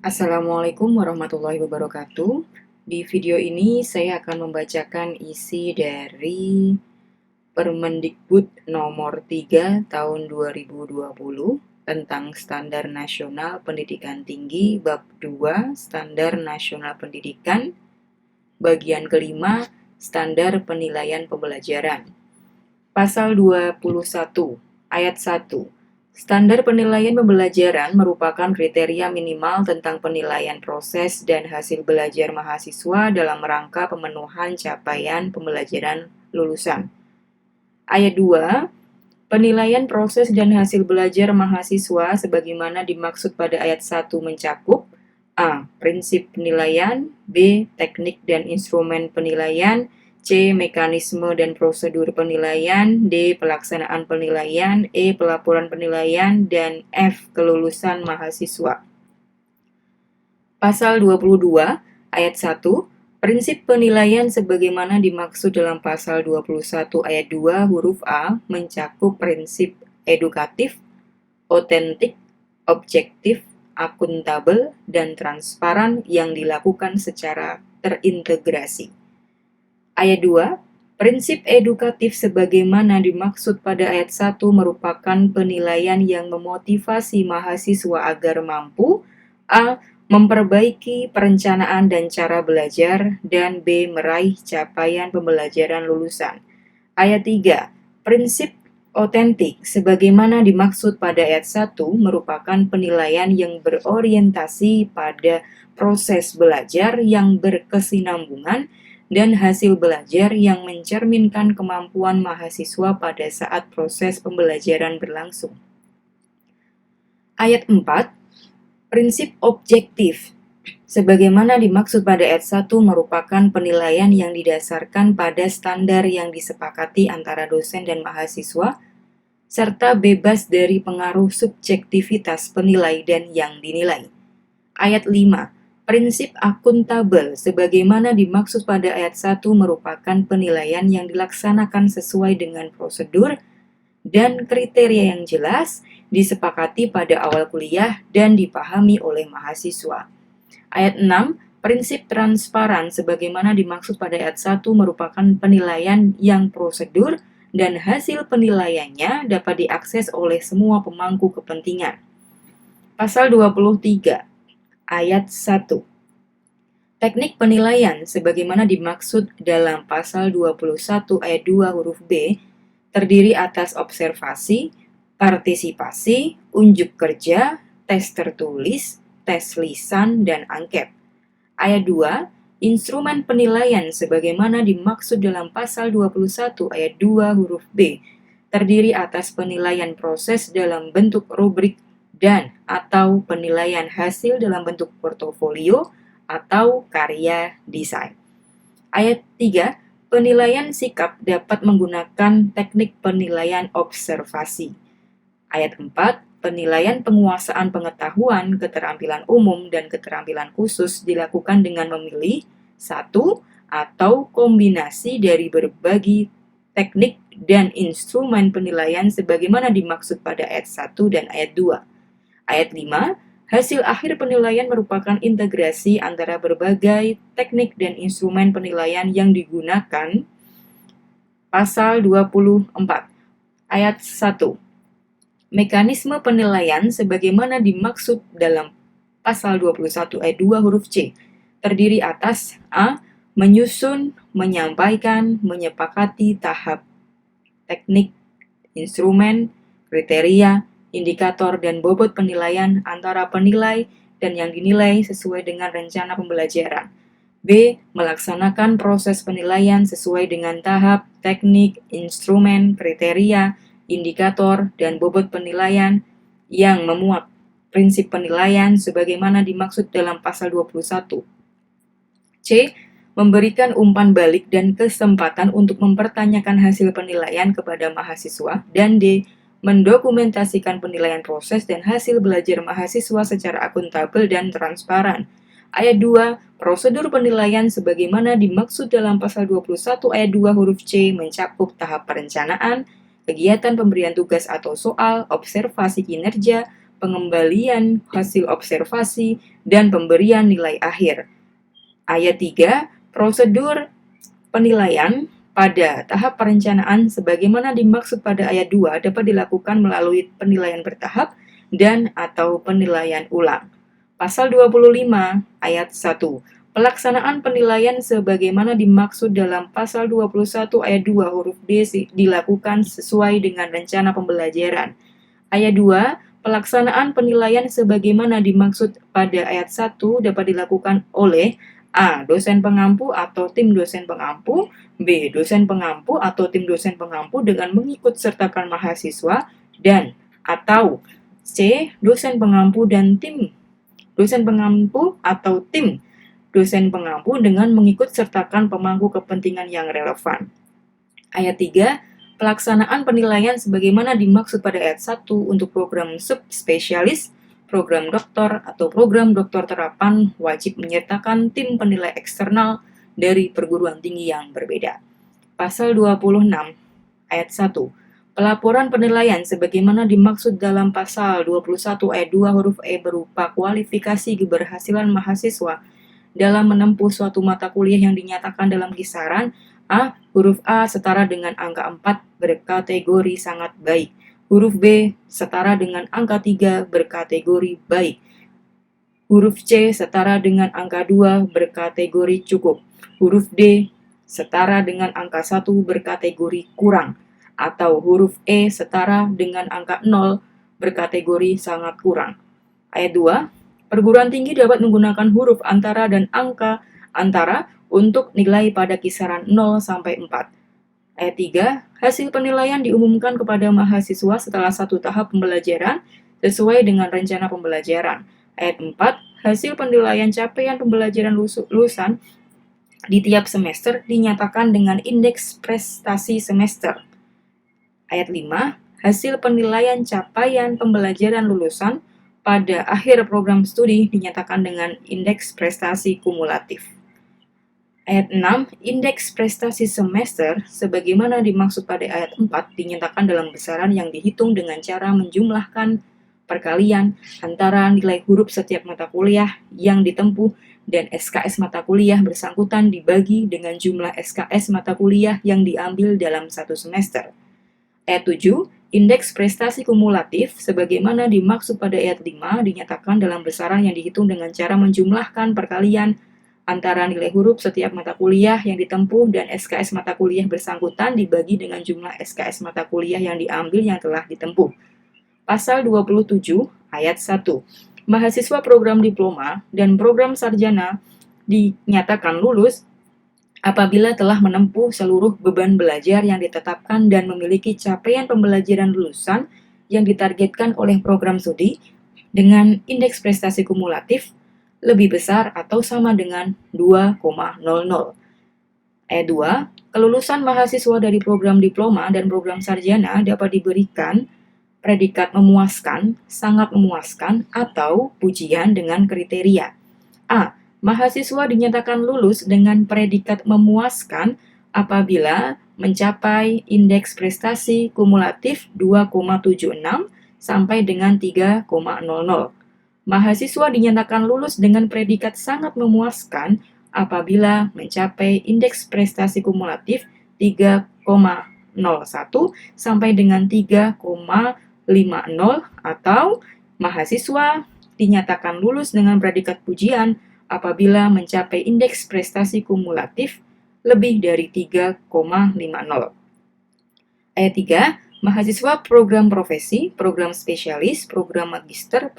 Assalamualaikum warahmatullahi wabarakatuh. Di video ini saya akan membacakan isi dari Permendikbud nomor 3 tahun 2020 tentang Standar Nasional Pendidikan Tinggi Bab 2 Standar Nasional Pendidikan Bagian kelima Standar Penilaian Pembelajaran. Pasal 21 Ayat 1. Standar penilaian pembelajaran merupakan kriteria minimal tentang penilaian proses dan hasil belajar mahasiswa dalam rangka pemenuhan capaian pembelajaran lulusan. Ayat 2. Penilaian proses dan hasil belajar mahasiswa sebagaimana dimaksud pada ayat 1 mencakup A. Prinsip penilaian, B. Teknik dan instrumen penilaian, C. Mekanisme dan prosedur penilaian, D. Pelaksanaan penilaian, E. Pelaporan penilaian, dan F. Kelulusan mahasiswa. Pasal 22 ayat 1, prinsip penilaian sebagaimana dimaksud dalam pasal 21 ayat 2 huruf A mencakup prinsip edukatif, otentik, objektif, akuntabel, dan transparan yang dilakukan secara terintegrasi. Ayat 2, prinsip edukatif sebagaimana dimaksud pada ayat 1 merupakan penilaian yang memotivasi mahasiswa agar mampu A. Memperbaiki perencanaan dan cara belajar, dan B. Meraih capaian pembelajaran lulusan. Ayat 3, prinsip otentik sebagaimana dimaksud pada ayat 1 merupakan penilaian yang berorientasi pada proses belajar yang berkesinambungan dan hasil belajar yang mencerminkan kemampuan mahasiswa pada saat proses pembelajaran berlangsung. Ayat 4, prinsip objektif sebagaimana dimaksud pada ayat 1 merupakan penilaian yang didasarkan pada standar yang disepakati antara dosen dan mahasiswa, serta bebas dari pengaruh subjektivitas penilai dan yang dinilai. Ayat 5, prinsip akuntabel sebagaimana dimaksud pada ayat 1 merupakan penilaian yang dilaksanakan sesuai dengan prosedur dan kriteria yang jelas, disepakati pada awal kuliah dan dipahami oleh mahasiswa. Ayat 6, prinsip transparan sebagaimana dimaksud pada ayat 1 merupakan penilaian yang prosedur dan hasil penilaiannya dapat diakses oleh semua pemangku kepentingan. Pasal 23, ayat 1. Teknik penilaian sebagaimana dimaksud dalam pasal 21 ayat 2 huruf B terdiri atas observasi, partisipasi, unjuk kerja, tes tertulis, tes lisan, dan angket. Ayat 2, instrumen penilaian sebagaimana dimaksud dalam pasal 21 ayat 2 huruf B terdiri atas penilaian proses dalam bentuk rubrik dan atau penilaian hasil dalam bentuk portofolio atau karya desain. Ayat 3, penilaian sikap dapat menggunakan teknik penilaian observasi. Ayat 4, penilaian penguasaan pengetahuan, keterampilan umum, dan keterampilan khusus dilakukan dengan memilih satu atau kombinasi dari berbagai teknik dan instrumen penilaian sebagaimana dimaksud pada ayat 1 dan ayat 2. Ayat 5, hasil akhir penilaian merupakan integrasi antara berbagai teknik dan instrumen penilaian yang digunakan. Pasal 24, ayat 1. Mekanisme penilaian sebagaimana dimaksud dalam pasal 21 ayat 2 huruf C terdiri atas A. Menyusun, menyampaikan, menyepakati tahap teknik, instrumen, kriteria, indikator, dan bobot penilaian antara penilai dan yang dinilai sesuai dengan rencana pembelajaran. B. Melaksanakan proses penilaian sesuai dengan tahap, teknik, instrumen, kriteria, indikator, dan bobot penilaian yang memuat prinsip penilaian sebagaimana dimaksud dalam pasal 21. C. Memberikan umpan balik dan kesempatan untuk mempertanyakan hasil penilaian kepada mahasiswa. Dan D. Mendokumentasikan penilaian proses dan hasil belajar mahasiswa secara akuntabel dan transparan. Ayat 2, prosedur penilaian sebagaimana dimaksud dalam pasal 21 ayat 2 huruf C mencakup tahap perencanaan, kegiatan pemberian tugas atau soal, observasi kinerja, pengembalian hasil observasi, dan pemberian nilai akhir. Ayat 3, prosedur penilaian pada tahap perencanaan sebagaimana dimaksud pada ayat 2 dapat dilakukan melalui penilaian bertahap dan atau penilaian ulang. Pasal 25 ayat 1. Pelaksanaan penilaian sebagaimana dimaksud dalam pasal 21 ayat 2 huruf D dilakukan sesuai dengan rencana pembelajaran. Ayat 2, pelaksanaan penilaian sebagaimana dimaksud pada ayat 1 dapat dilakukan oleh A. Dosen pengampu atau tim dosen pengampu, B. Dosen pengampu atau tim dosen pengampu dengan mengikut sertakan mahasiswa, dan atau C. Dosen pengampu dan tim dosen pengampu atau tim dosen pengampu dengan mengikut sertakan pemangku kepentingan yang relevan. Ayat 3, pelaksanaan penilaian sebagaimana dimaksud pada ayat 1 untuk program subspesialis, program doktor, atau program doktor terapan wajib menyertakan tim penilai eksternal dari perguruan tinggi yang berbeda. Pasal 26 ayat 1. Pelaporan penilaian sebagaimana dimaksud dalam pasal 21 ayat 2 huruf E berupa kualifikasi keberhasilan mahasiswa dalam menempuh suatu mata kuliah yang dinyatakan dalam kisaran A. Huruf A setara dengan angka 4 berkategori sangat baik. Huruf B setara dengan angka 3 berkategori baik. Huruf C setara dengan angka 2 berkategori cukup. Huruf D setara dengan angka 1 berkategori kurang. Atau huruf E setara dengan angka 0 berkategori sangat kurang. Ayat 2. Perguruan tinggi dapat menggunakan huruf antara dan angka antara untuk nilai pada kisaran 0 sampai 4. Ayat 3, hasil penilaian diumumkan kepada mahasiswa setelah satu tahap pembelajaran sesuai dengan rencana pembelajaran. Ayat 4, hasil penilaian capaian pembelajaran lulusan di tiap semester dinyatakan dengan indeks prestasi semester. Ayat 5, hasil penilaian capaian pembelajaran lulusan pada akhir program studi dinyatakan dengan indeks prestasi kumulatif. Ayat 6, indeks prestasi semester sebagaimana dimaksud pada ayat 4 dinyatakan dalam besaran yang dihitung dengan cara menjumlahkan perkalian antara nilai huruf setiap mata kuliah yang ditempuh dan SKS mata kuliah bersangkutan dibagi dengan jumlah SKS mata kuliah yang diambil dalam satu semester. Ayat 7, indeks prestasi kumulatif sebagaimana dimaksud pada ayat 5 dinyatakan dalam besaran yang dihitung dengan cara menjumlahkan perkalian antara nilai huruf setiap mata kuliah yang ditempuh dan SKS mata kuliah bersangkutan dibagi dengan jumlah SKS mata kuliah yang diambil yang telah ditempuh. Pasal 27 ayat 1. Mahasiswa program diploma dan program sarjana dinyatakan lulus apabila telah menempuh seluruh beban belajar yang ditetapkan dan memiliki capaian pembelajaran lulusan yang ditargetkan oleh program studi dengan indeks prestasi kumulatif lebih besar atau sama dengan 2,00. Ayat 2, kelulusan mahasiswa dari program diploma dan program sarjana dapat diberikan predikat memuaskan, sangat memuaskan, atau pujian dengan kriteria A. Mahasiswa dinyatakan lulus dengan predikat memuaskan apabila mencapai indeks prestasi kumulatif 2,76 sampai dengan 3,00. Mahasiswa dinyatakan lulus dengan predikat sangat memuaskan apabila mencapai indeks prestasi kumulatif 3,01 sampai dengan 3,50 atau mahasiswa dinyatakan lulus dengan predikat pujian apabila mencapai indeks prestasi kumulatif lebih dari 3,50. Ayat 3, mahasiswa program profesi, program spesialis, program magister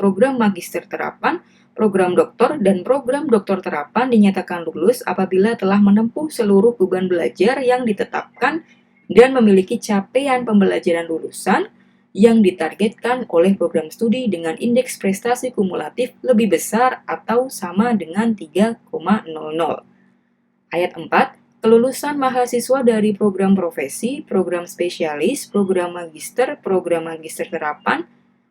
terapan, program doktor, dan program doktor terapan dinyatakan lulus apabila telah menempuh seluruh beban belajar yang ditetapkan dan memiliki capaian pembelajaran lulusan yang ditargetkan oleh program studi dengan indeks prestasi kumulatif lebih besar atau sama dengan 3,00. Ayat 4, kelulusan mahasiswa dari program profesi, program spesialis, program magister terapan,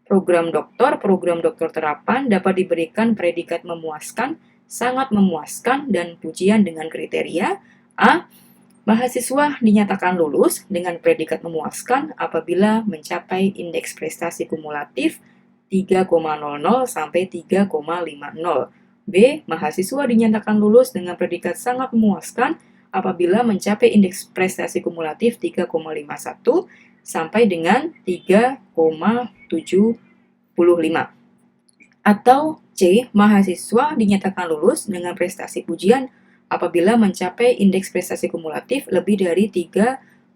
program doktor terapan dapat diberikan predikat memuaskan, sangat memuaskan, dan pujian dengan kriteria A. Mahasiswa dinyatakan lulus dengan predikat memuaskan apabila mencapai indeks prestasi kumulatif 3,00 sampai 3,50. B. Mahasiswa dinyatakan lulus dengan predikat sangat memuaskan apabila mencapai indeks prestasi kumulatif 3,51 sampai dengan 3,75. Atau C. Mahasiswa dinyatakan lulus dengan prestasi pujian apabila mencapai indeks prestasi kumulatif lebih dari 3,75.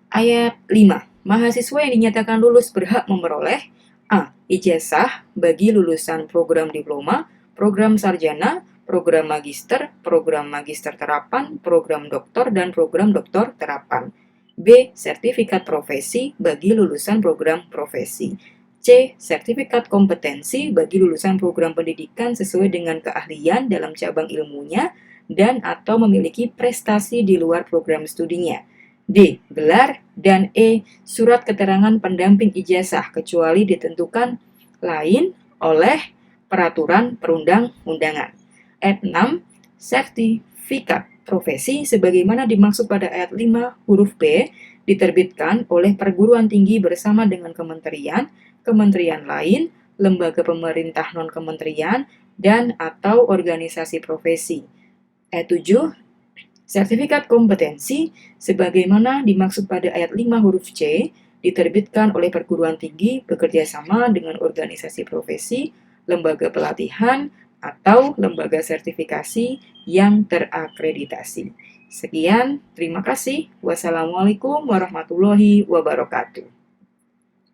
Ayat 5. Mahasiswa yang dinyatakan lulus berhak memperoleh A. Ijazah bagi lulusan program diploma, program sarjana, program magister terapan, program doktor, dan program doktor terapan. B. Sertifikat profesi bagi lulusan program profesi. C. Sertifikat kompetensi bagi lulusan program pendidikan sesuai dengan keahlian dalam cabang ilmunya dan atau memiliki prestasi di luar program studinya. D. Gelar, dan E. Surat keterangan pendamping ijazah kecuali ditentukan lain oleh peraturan perundang-undangan. Ayat 6. Sertifikat profesi sebagaimana dimaksud pada ayat 5 huruf B diterbitkan oleh perguruan tinggi bersama dengan kementerian lain, lembaga pemerintah non-kementerian, dan atau organisasi profesi. Ayat 7. Sertifikat kompetensi sebagaimana dimaksud pada ayat 5 huruf C diterbitkan oleh perguruan tinggi bekerja sama dengan organisasi profesi, lembaga pelatihan, atau lembaga sertifikasi yang terakreditasi. Sekian, terima kasih. Wassalamualaikum warahmatullahi wabarakatuh.